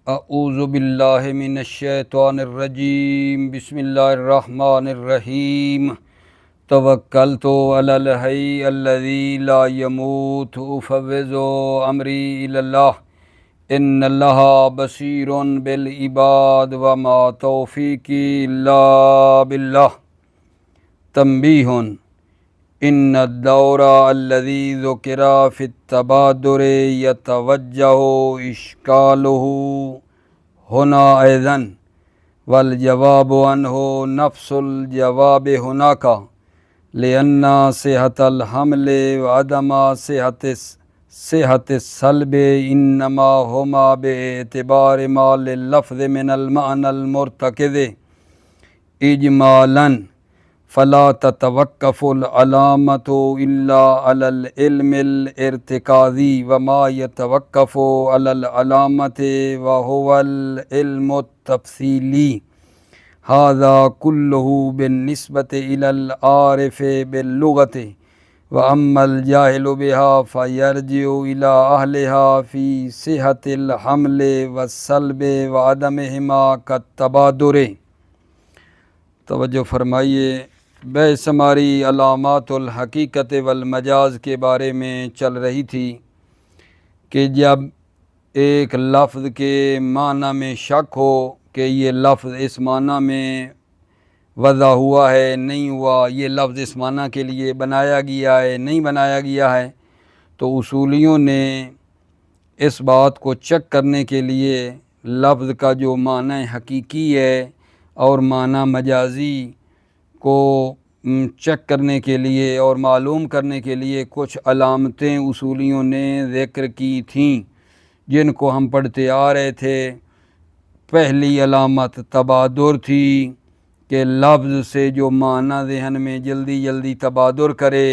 اعوذ باللہ من الشیطان الرجیم بسم اللہ الرحمن الرحیم توکلت علی الحی الذی لا یموت افوض امری الی اللہ ان اللہ بصیر بالعباد وما توفیقی الا باللہ تنبیہ ان الدور الذي ذکر فی التبادر یتوجہ اشکالہ ہنا ایضا والجواب عنہ نفس الجواب ہناک لأن صحت الحمل وعدم صحت السلب انما ہما باعتبار ما لللفظ من المعنى المرتکز اجمالا فلا تتوقف العلامة إلا على العلم الارتكازي وما يتوقف على العلامة وهو العلم التفصيلي هذا كله بالنسبة إلى العارف باللغة وأما الجاهل بها فيرجع إلى أهلها في صحة الحمل والسلب وعدمهما كالتبادر۔ توجہ فرمائیے، بے-شماری علامات الحقیقت والمجاز کے بارے میں چل رہی تھی کہ جب ایک لفظ کے معنی میں شک ہو کہ یہ لفظ اس معنی میں وضع ہوا ہے نہیں ہوا، یہ لفظ اس معنی کے لیے بنایا گیا ہے نہیں بنایا گیا ہے، تو اصولیوں نے اس بات کو چیک کرنے کے لیے لفظ کا جو معنی حقیقی ہے اور معنی مجازی کو چیک کرنے کے لیے اور معلوم کرنے کے لیے کچھ علامتیں اصولیوں نے ذکر کی تھیں جن کو ہم پڑھتے آ رہے تھے۔ پہلی علامت تبادر تھی کہ لفظ سے جو معنی ذہن میں جلدی تبادر کرے،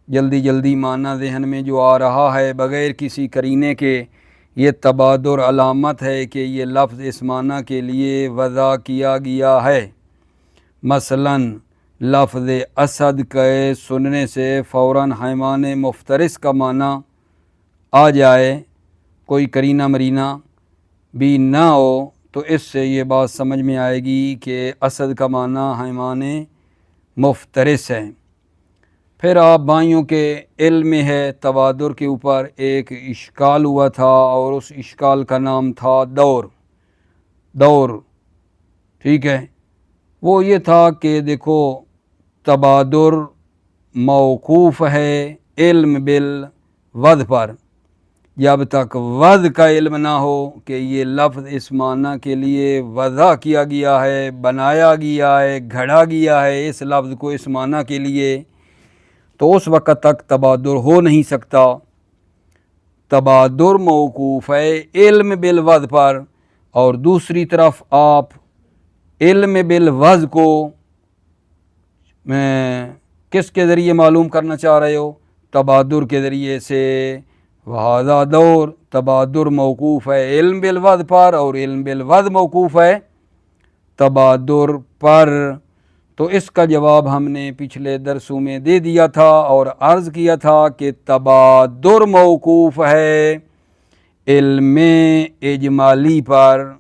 جلدی معنی ذہن میں جو آ رہا ہے بغیر کسی قرینے کے، یہ تبادر علامت ہے کہ یہ لفظ اس معنی کے لیے وضع کیا گیا ہے۔ مثلا لفظ اسد کے سننے سے فوراً حیوان مفترس کا معنی آ جائے، کوئی قرینہ مرینہ بھی نہ ہو تو اس سے یہ بات سمجھ میں آئے گی کہ اسد کا معنی حیوان مفترس ہے۔ پھر آپ بھائیوں کے علم ہے تبادر کے اوپر ایک اشکال ہوا تھا اور اس اشکال کا نام تھا دور، ٹھیک ہے۔ وہ یہ تھا کہ دیکھو تبادر موقوف ہے علم بالوضع پر، جب تک وضع کا علم نہ ہو کہ یہ لفظ اس معنی کے لیے وضع کیا گیا ہے، بنایا گیا ہے، گھڑا گیا ہے اس لفظ کو اس معنی کے لیے، تو اس وقت تک تبادر ہو نہیں سکتا۔ تبادر موقوف ہے علم بالوضع پر، اور دوسری طرف آپ علم بالوضع کو کس کے ذریعے معلوم کرنا چاہ رہے ہو؟ تبادر کے ذریعے سے۔ وہذا دور، تبادر موقوف ہے علم بالوضع پر اور علم بالوضع موقوف ہے تبادر پر۔ تو اس کا جواب ہم نے پچھلے درسوں میں دے دیا تھا اور عرض کیا تھا کہ تبادر موقوف ہے علم اجمالی پر،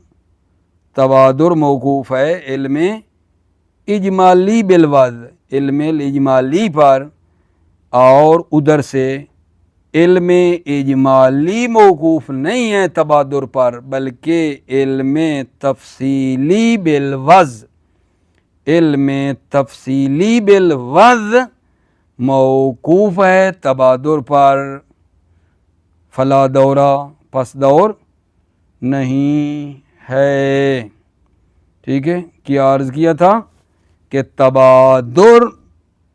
تبادر موقوف ہے علم اجمالی بالوضع، علم اجمالی پر، اور ادھر سے علم اجمالی موقوف نہیں ہے تبادر پر بلکہ علم تفصیلی بالوضع، علم تفصیلی بالوضع موقوف ہے تبادر پر۔ فلا دورہ، پس دور نہیں ہے، ٹھیک ہے۔ کیا عرض کیا تھا کہ تبادر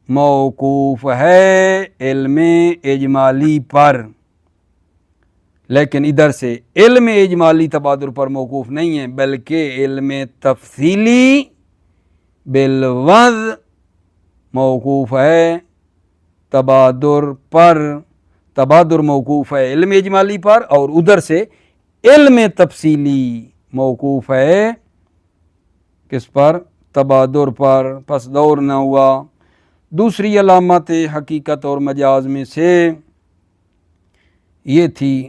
موقوف ہے علم اجمالی پر، لیکن ادھر سے علم اجمالی تبادر پر موقوف نہیں ہے بلکہ علم تفصیلی بالوضع موقوف ہے تبادر پر۔ تبادر موقوف ہے علم اجمالی پر اور ادھر سے علم تفصیلی موقوف ہے کس پر؟ تبادر پر، پس دور نہ ہوا۔ دوسری علامات حقیقت اور مجاز میں سے یہ تھی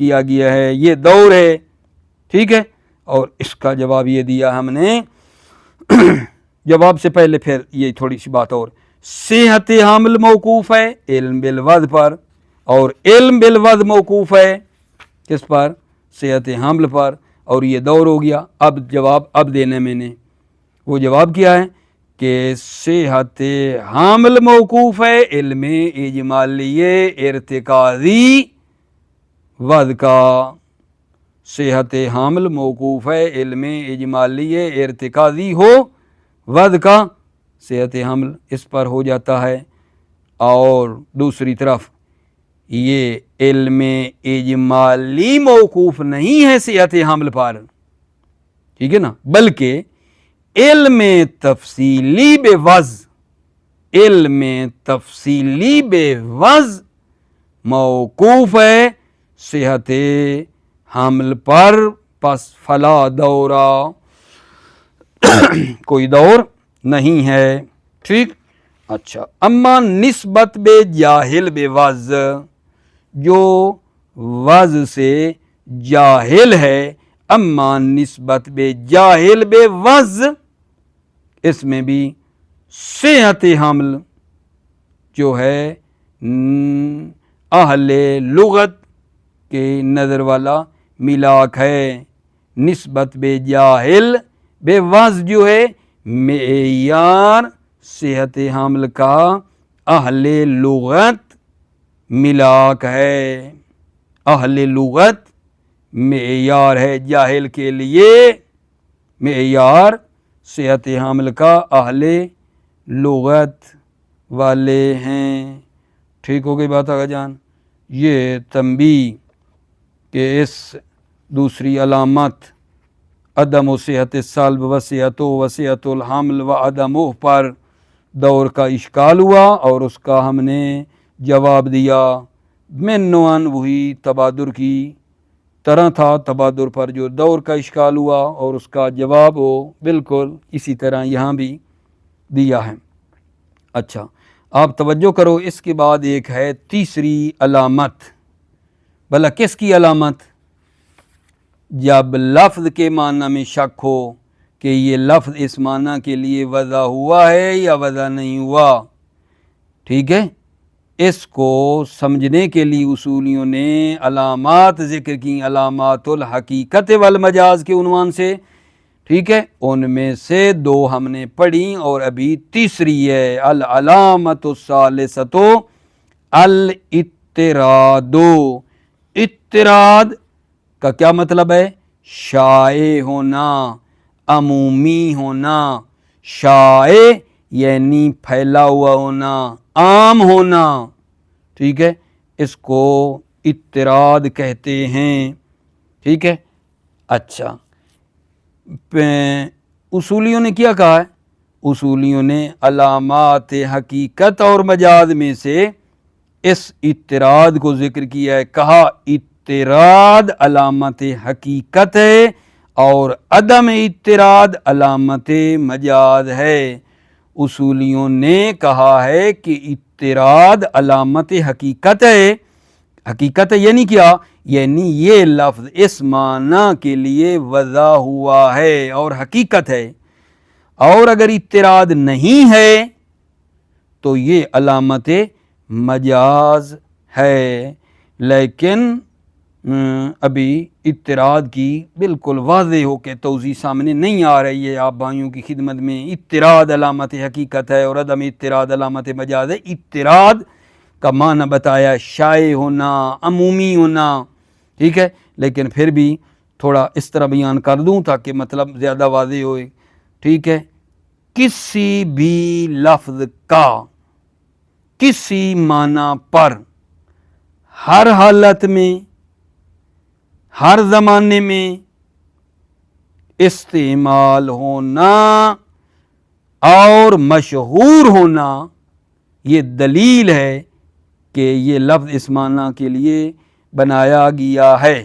کیا گیا ہے، یہ دور ہے، ٹھیک ہے۔ اور اس کا جواب یہ دیا ہم نے، جواب سے پہلے پھر یہ تھوڑی سی بات اور، صحت حمل موقوف ہے علم بالوضع پر، اور علم بالوضع موقوف ہے کس پر؟ صحت حمل پر، اور یہ دور ہو گیا۔ اب جواب اب دینا میں نے، وہ جواب کیا ہے کہ صحت حمل موقوف ہے علم اجمالی ارتکازی وضع کا، صحت حمل موقوف ہے علم اجمالی ارتکازی ہو وضع کا، صحت حمل اس پر ہو جاتا ہے۔ اور دوسری طرف یہ علم اجمالی موقوف نہیں ہے صحت حمل پر، ٹھیک ہے نا، بلکہ علم تفصیلی بے وضع، علم تفصیلی بے وضع موقوف ہے صحت حمل پر، پس فلا دورہ، کوئی دور نہیں ہے، ٹھیک۔ اچھا، اما نسبت بے جاہل بے وضع، جو وضع سے جاہل ہے، اما نسبت بے جاہل بے وضع، اس میں بھی صحت حمل جو ہے اہل لغت کے نظر والا ملاک ہے، نسبت بے جاہل بے وضع جو ہے معیار صحت حمل کا اہل لغت ملاک ہے، اہل لغت معیار ہے، جاہل کے لیے معیار صحت حمل کا اہل لغت والے ہیں۔ ٹھیک ہو گئی بات آگا جان؟ یہ تنبیہ کہ اس دوسری علامت عدم و صحت الصلب و صحت و صحت الحمل و عدم پر دور کا اشکال ہوا، اور اس کا ہم نے جواب دیا منوان وہی تبادر کی طرح تھا، تبادر پر جو دور کا اشکال ہوا، اور اس کا جواب وہ بالکل اسی طرح یہاں بھی دیا ہے۔ اچھا، آپ توجہ کرو، اس کے بعد ایک ہے تیسری علامت۔ بھلا کس کی علامت؟ جب لفظ کے معنی میں شک ہو کہ یہ لفظ اس معنی کے لیے وضع ہوا ہے یا وضع نہیں ہوا، ٹھیک ہے، اس کو سمجھنے کے لیے اصولیوں نے علامات ذکر کی، علامات الحقیقت والمجاز کے عنوان سے، ٹھیک ہے، ان میں سے دو ہم نے پڑھی، اور ابھی تیسری ہے العلامت الثالثۃ الاضطراد۔ اضطراد کا کیا مطلب ہے؟ شائع ہونا، عمومی ہونا، شائع یعنی پھیلا ہوا ہونا، عام ہونا، ٹھیک ہے، اس کو اضطراد کہتے ہیں، ٹھیک ہے۔ اچھا، اصولیوں نے کیا کہا ہے؟ اصولیوں نے علامات حقیقت اور مجاز میں سے اس اضطراد کو ذکر کیا ہے، کہا اضطراد علامت حقیقت ہے اور عدم اضطراد علامت مجاز ہے۔ اصولیوں نے کہا ہے کہ اضطراد علامت حقیقت ہے، حقیقت ہے یعنی کیا؟ یعنی یہ لفظ اس معنی کے لیے وضع ہوا ہے اور حقیقت ہے، اور اگر اضطراد نہیں ہے تو یہ علامت مجاز ہے۔ لیکن ابھی اضطراد کی بالکل واضح ہو کے توضیح سامنے نہیں آ رہی ہے آپ بھائیوں کی خدمت میں۔ اضطراد علامت حقیقت ہے اور عدم اضطراد علامت مجاز ہے۔ اضطراد کا معنی بتایا شائع ہونا، عمومی ہونا، ٹھیک ہے، لیکن پھر بھی تھوڑا اس طرح بیان کر دوں تاکہ مطلب زیادہ واضح ہوئے، ٹھیک ہے۔ کسی بھی لفظ کا کسی معنی پر ہر حالت میں، ہر زمانے میں استعمال ہونا اور مشہور ہونا یہ دلیل ہے کہ یہ لفظ اس معنی کے لیے بنایا گیا ہے۔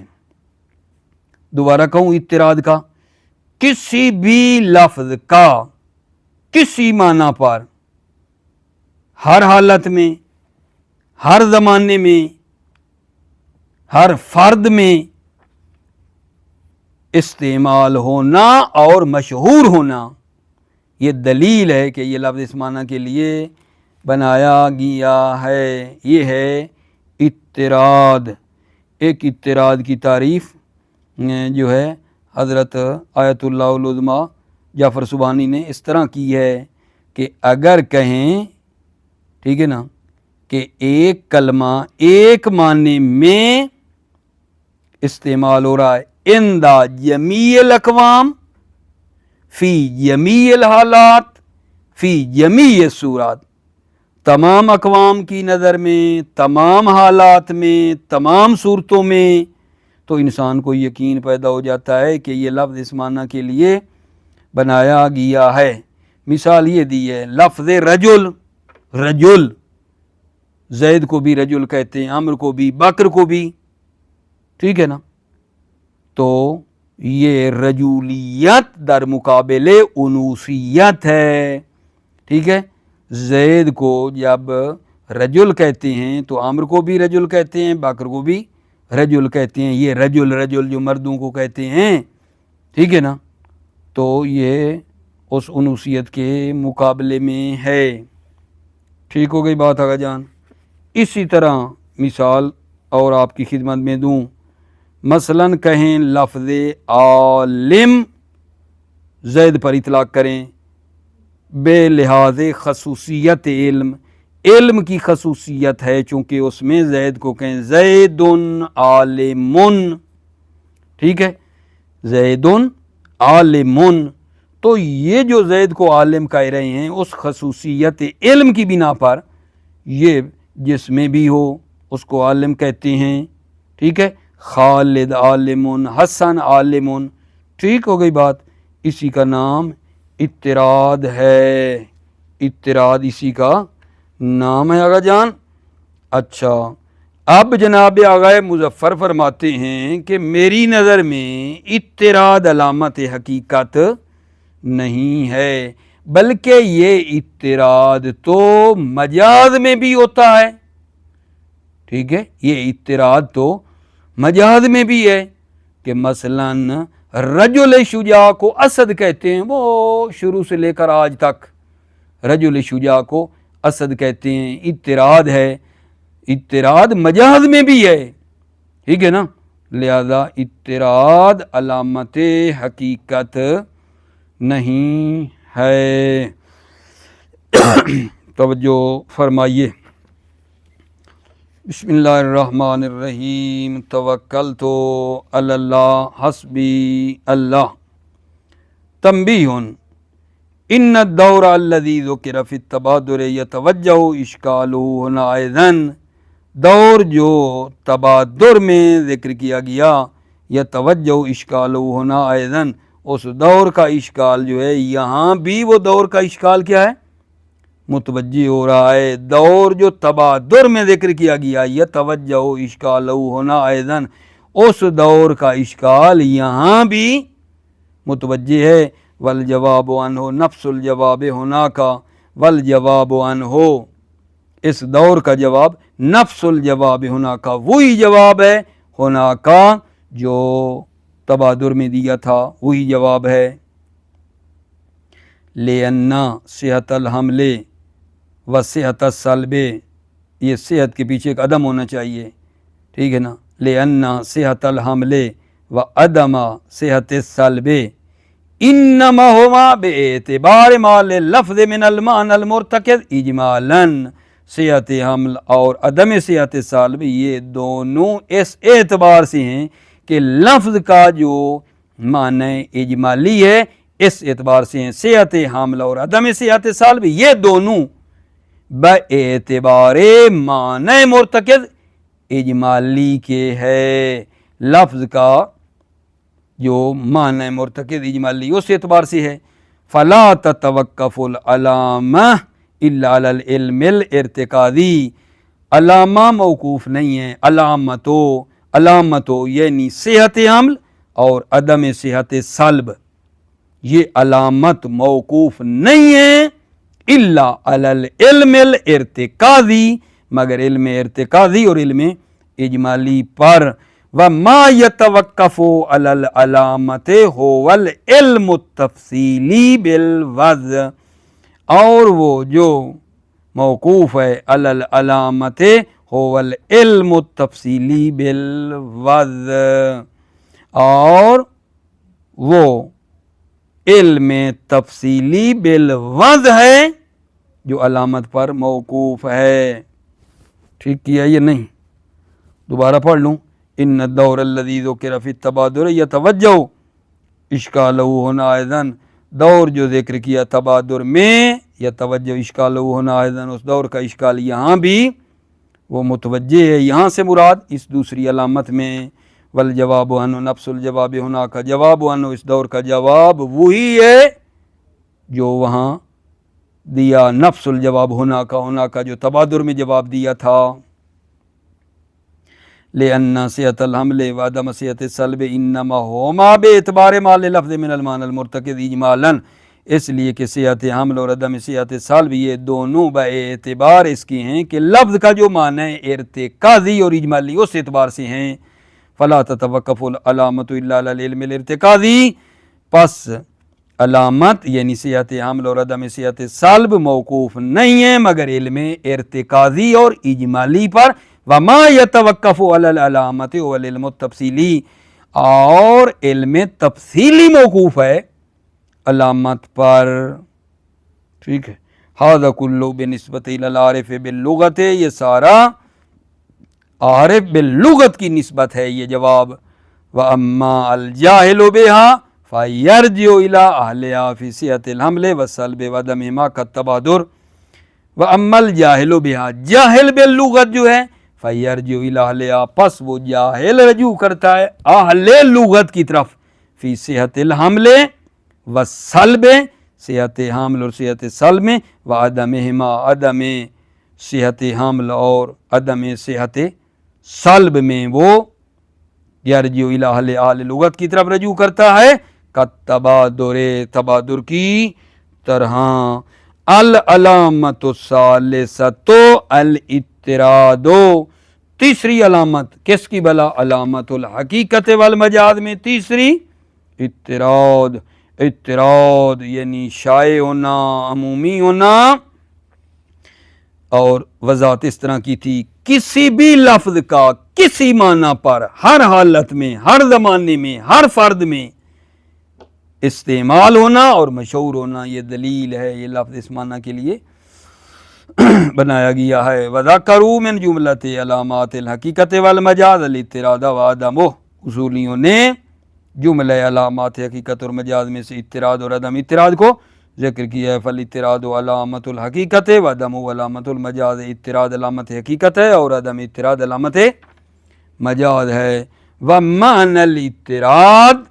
دوبارہ کہوں، اضطراد کا کسی بھی لفظ کا کسی معنی پر ہر حالت میں، ہر زمانے میں ہر فرد میں استعمال ہونا اور مشہور ہونا، یہ دلیل ہے کہ یہ لفظ اس معنی کے لیے بنایا گیا ہے۔ یہ ہے اطراد۔ ایک اطراد کی تعریف جو ہے حضرت آیت اللہ العظمیٰ جعفر سبحانی نے اس طرح کی ہے کہ اگر کہیں، ٹھیک ہے نا، کہ ایک کلمہ ایک معنی میں استعمال ہو رہا ہے اندہ جمیع الاقوام فی جمیع الحالات فی جمیع الصورات، تمام اقوام کی نظر میں، تمام حالات میں، تمام صورتوں میں، تو انسان کو یقین پیدا ہو جاتا ہے کہ یہ لفظ اس معنی کے لیے بنایا گیا ہے۔ مثال یہ دی ہے، لفظ رجل، رجل، زید کو بھی رجل کہتے ہیں، عمر کو بھی، بکر کو بھی، ٹھیک ہے نا، تو یہ رجولیت در مقابل انوثیت ہے، ٹھیک ہے۔ زید کو جب رجل کہتے ہیں تو عمر کو بھی رجل کہتے ہیں، بکر کو بھی رجل کہتے ہیں، یہ رجل رجل جو مردوں کو کہتے ہیں، ٹھیک ہے نا، تو یہ اس انوثیت کے مقابلے میں ہے۔ ٹھیک ہو گئی بات آگا جان۔ اسی طرح مثال اور آپ کی خدمت میں دوں، مثلاً کہیں لفظ عالم زید پر اطلاق کریں بے لحاظ خصوصیت علم، علم کی خصوصیت ہے چونکہ اس میں زید کو کہیں زید عالم، ٹھیک ہے، زید عالم، تو یہ جو زید کو عالم کہہ رہے ہیں اس خصوصیت علم کی بنا پر یہ جس میں بھی ہو اس کو عالم کہتے ہیں، ٹھیک ہے، خالد عالم، حسن عالم، ٹھیک ہو گئی بات۔ اسی کا نام اطراد ہے، اطراد اسی کا نام ہے آغا جان۔ اچھا، اب جناب آغا مظفر فرماتے ہیں کہ میری نظر میں اطراد علامت حقیقت نہیں ہے، بلکہ یہ اطراد تو مجاز میں بھی ہوتا ہے، ٹھیک ہے، یہ اطراد تو مجاز میں بھی ہے کہ مثلاً رجل شجاع کو اسد کہتے ہیں، وہ شروع سے لے کر آج تک رجل شجاع کو اسد کہتے ہیں، اطراد ہے، اطراد مجاز میں بھی ہے، ٹھیک ہے نا، لہذا اطراد علامت حقیقت نہیں ہے۔ توجہ فرمائیے۔ بسم اللہ الرحمن الرحیم، توکلت علی اللہ حسبی اللہ۔ تنبیہ، ان الدور الذی ذکر فی التبادر یتوجہ اشکالہ ہنا ایذن، دور جو تبادر میں ذکر کیا گیا یتوجہ اشکالہ ہنا ایذن، اس دور کا اشکال جو ہے یہاں بھی وہ دور کا اشکال کیا ہے؟ متوجہ ہو رہا ہے۔ دور جو تبادر میں ذکر کیا گیا یتوجہ اشکالہ ہنا ایذن، اس دور کا اشکال یہاں بھی متوجہ ہے۔ والجواب عنہ نفس الجواب ہونا کا، والجواب عنہ، اس دور کا جواب نفس الجواب ہونا کا، وہی جواب ہے ہونا کا جو تبادر میں دیا تھا، وہی جواب ہے۔ لِأَنَّ صحت الحمل و صحت السلب، یہ صحت کے پیچھے ایک عدم ہونا چاہیے، ٹھیک ہے نا، لِأَنَّ صحت الحمل و عدم صحت السلب انما ہما باعتبار ما للفظ من المعنى المرتکز اجمالا، صحت حمل اور عدم صحت سالب یہ دونوں اس اعتبار سے ہیں کہ لفظ کا جو معنی اجمالی ہے اس اعتبار سے ہیں، صحت حمل اور عدم صحت سالب یہ دونوں باعتبار معنی مرتکز اجمالی کے ہے، لفظ کا جو معنی مرتکز اجمالی اس اعتبار سے ہے۔ فلا تتوقف العلامہ الا علی العلم الارتکازی، علامہ موقوف نہیں ہے، علامتو یعنی صحت حمل اور عدم صحت سلب، یہ علامت موقوف نہیں ہے الا علی العلم الارتکازی، مگر علم ارتکازی اور علم اجمالی پر، وما یتوقف علی العلامت هو العلم التفصیلی بالوضع، اور وہ جو موقوف ہے علی العلامت هو العلم التفصیلی بالوضع، اور وہ علم تفصیلی بالوضع ہے جو علامت پر موقوف ہے۔ ٹھیک کیا یہ نہیں؟ دوبارہ پڑھ لوں، ان الدور الذی ذکر فی التبادر یتوجہ اشکالہ ہونا ایضاً، دور جو ذکر کیا تبادر میں، یتوجہ اشکالہ ہونا ایضاً، اس دور کا اشکال یہاں بھی وہ متوجہ ہے، یہاں سے مراد اس دوسری علامت میں۔ والجواب عنہ نفس الجواب ہونا کا جواب عنہ، اس دور کا جواب وہی ہے جو وہاں دیا، نفس الجواب ہونا کا جو تبادر میں جواب دیا تھا۔ لأن صحت الحمل وعدم صحت السلب انما ہما باعتبار ما للفظ من المعنى المرتکز اجمالا، اس لیے کہ صحت حمل اور عدم صحت سلب یہ دونوں باعتبار اس کی ہیں کہ لفظ کا جو معنی ہے ارتکازی اور اجمالی اس اعتبار سے ہیں۔ فلا تتوقف العلامت الا علی العلم الارتکازی، پس علامت یعنی صحت حمل اور عدم صحت سلب موقوف نہیں ہے مگر علم ارتکازی اور اجمالی پر، وما یتوقف علی العلامت والعلم التفصیلی، اور علم تفصیلی موقوف ہے علامت پر۔ ٹھیک ہے، ھذا کلہ بنسبت الی العارف باللغت، یہ سارا عارف باللغت کی نسبت ہے یہ جواب۔ واما الجاہل بها فیرجع الی اہلها فی صحت الحمل والسلب وعدمہما کالتبادر، واما الجاہل بها، جاہل باللغت جو ہے فیرجع الی اہلها، پس وہ جاہل رجوع کرتا ہے اہل لغت کی طرف، فی صحت الحمل والسلب، صحت حمل اور صحت سلب میں، وعدمہما، عدم صحت حمل اور عدم صحت سلب میں وہ یرجع الی اہل لغت کی طرف رجوع کرتا ہے، کالتبادر، تبادر کی طرح۔ العلامت الثالثۃ الاضطراد، تیسری علامت کس کی بلا؟ علامت الحقیقت والمجاز میں تیسری اضطراد، اضطراد یعنی شائع ہونا، عمومی ہونا، اور وضاحت اس طرح کی تھی کسی بھی لفظ کا کسی معنی پر ہر حالت میں، ہر زمانے میں، ہر فرد میں استعمال ہونا اور مشہور ہونا، یہ دلیل ہے، یہ لفظ اس معنی کے لیے بنایا گیا ہے۔ وذکروا من جملۃ علامات الحقیقت والمجاز الاضطراد وعدمہ، اصولیوں نے جملہ علامات حقیقت اور مجاز میں سے اضطراد اور عدم اضطراد کو ذکر کیا ہے۔ فالاضطراد علامت الحقیقت وعدمہ علامت المجاز، اضطراد علامت حقیقت ہے اور عدم اضطراد علامت مجاز ہے۔ ومعنی الاضطراد،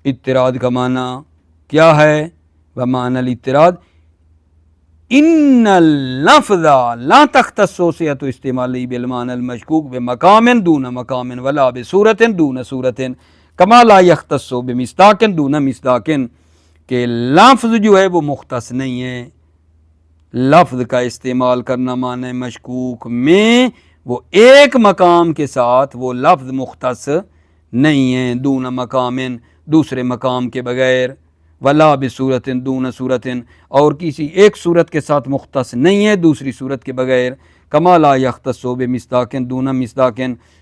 اضطراد کا معنی کیا ہے؟ ومعنی الاضطراد ان اللفظ لا تختص صحت استعمالی بالمعنی المشکوک بمقام دون مقام ولا بصورت دون صورت کما لا یختص بمصداق دون مصداق، کہ لفظ جو ہے وہ مختص نہیں ہے، لفظ کا استعمال کرنا معنی مشکوک میں وہ ایک مقام کے ساتھ وہ لفظ مختص نہیں ہے، دون مقام، دوسرے مقام کے بغیر، ولا بصورت دون صورت، اور کسی ایک صورت کے ساتھ مختص نہیں ہے دوسری صورت کے بغیر، کما لا یختص بمصداق دون مصداق،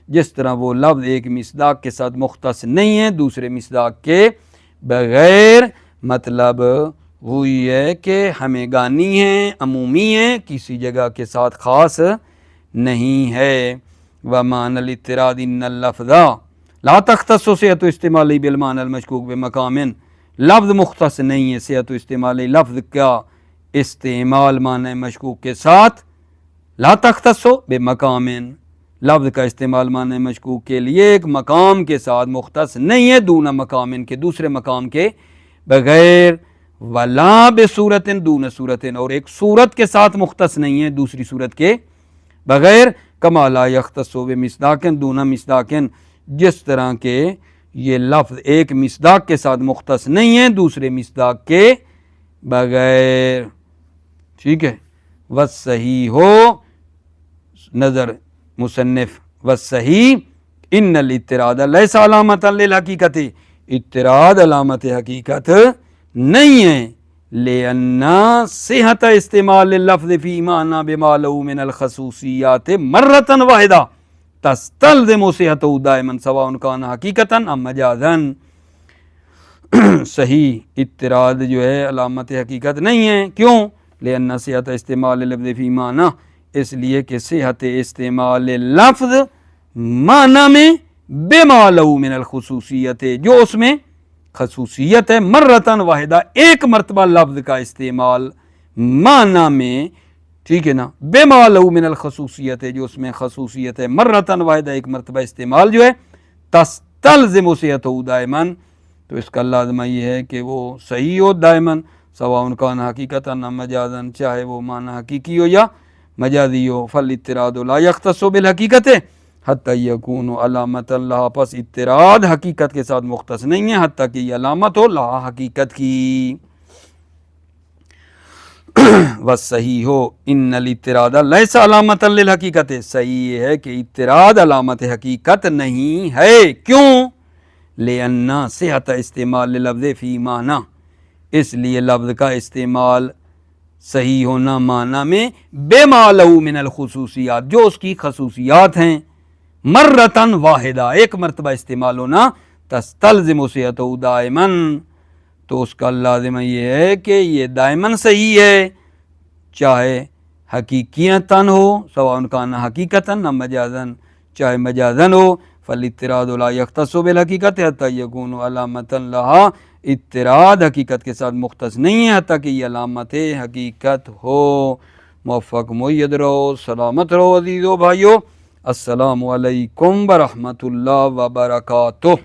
جس طرح وہ لفظ ایک مصداق کے ساتھ مختص نہیں ہے دوسرے مصداق کے بغیر، مطلب وہی ہے کہ ہمیں گانی ہے، عمومی ہے، کسی جگہ کے ساتھ خاص نہیں ہے۔ ومعنی الاضطراد ان اللفظ لا تختص صحت استعمالی بالمعنی المشکوک بمقام، لفظ مختص نہیں ہے صحت استعمالی لفظ کا استعمال معنی مشکوک کے ساتھ، لا تختص بمقام، لفظ کا استعمال معنی مشکوک کے لیے ایک مقام کے ساتھ مختص نہیں ہے، دون مقام کے دوسرے مقام کے بغیر، ولا بصورت دون صورت، اور ایک صورت کے ساتھ مختص نہیں ہے دوسری صورت کے بغیر، کما لا یختص بمصداق دون مصداق، جس طرح کہ یہ لفظ ایک مصداق کے ساتھ مختص نہیں ہے دوسرے مصداق کے بغیر۔ ٹھیک ہے، والصحیح ہو، نظر مصنف والصحیح ان الاضطراد لیس علامۃ للحقیقت، اضطراد علامت حقیقت نہیں ہے، لأن صحت استعمال اللفظ فی معنی بما له من الخصوصیات مرۃ واحدہ تستلزم صحته دائما سواء کان حقیقتا ام مجازا۔ صحیح اضطراد جو ہے علامت حقیقت نہیں ہے، کیوں؟ لأن صحت استعمال اللفظ فی معنی، اس لیے کہ صحت استعمال لفظ معنی میں بما له من الخصوصیت، جو اس میں خصوصیت ہے، مرتن واحدہ ایک مرتبہ لفظ کا استعمال معنی میں، ٹھیک ہے نا، بما له من الخصوصیت ہے، جو اس میں خصوصیت ہے، مرتن واحدہ ایک مرتبہ استعمال جو ہے، تستلزم صحته دائما، تو اس کا لازمہ یہ ہے کہ وہ صحیح ہو دائما، سواء کان حقیقتا ام مجازا، چاہے وہ معنی حقیقی ہو یا مجازی ہو، فالاضطراد لا یختص بالحقیقت حتی یکون علامت اللہ، پس اضطراد حقیقت کے ساتھ مختص نہیں ہے حتیٰ کہ یہ علامت ہو لا حقیقت کی۔ والصحیح ہو ان الاضطراد لیس علامت للحقیقت، صحیح یہ ہے کہ اضطراد علامت حقیقت نہیں ہے، کیوں؟ لأن صحت استعمال لفظ فی معنی، اس لیے لفظ کا استعمال صحیح ہونا معنی میں بما له من الخصوصیات، جو اس کی خصوصیات ہیں، مرتن واحدہ ایک مرتبہ استعمال ہونا، تستلزم صحته دائما، تو اس کا لازمہ یہ ہے کہ یہ دائماً صحیح ہے، چاہے حقیقیتاً ہو، سواء کان حقیقتاً ام مجازاً، چاہے مجازاً ہو، فالاضطراد لا یختص بالحقیقت حتی یکون علامۃ لہا، اضطراد حقیقت کے ساتھ مختص نہیں ہے حتیٰ کہ یہ علامت حقیقت ہو۔ موفق مؤید رہو، سلامت رہو عزیزو بھائیو، السلام علیکم ورحمۃ اللہ وبرکاتہ۔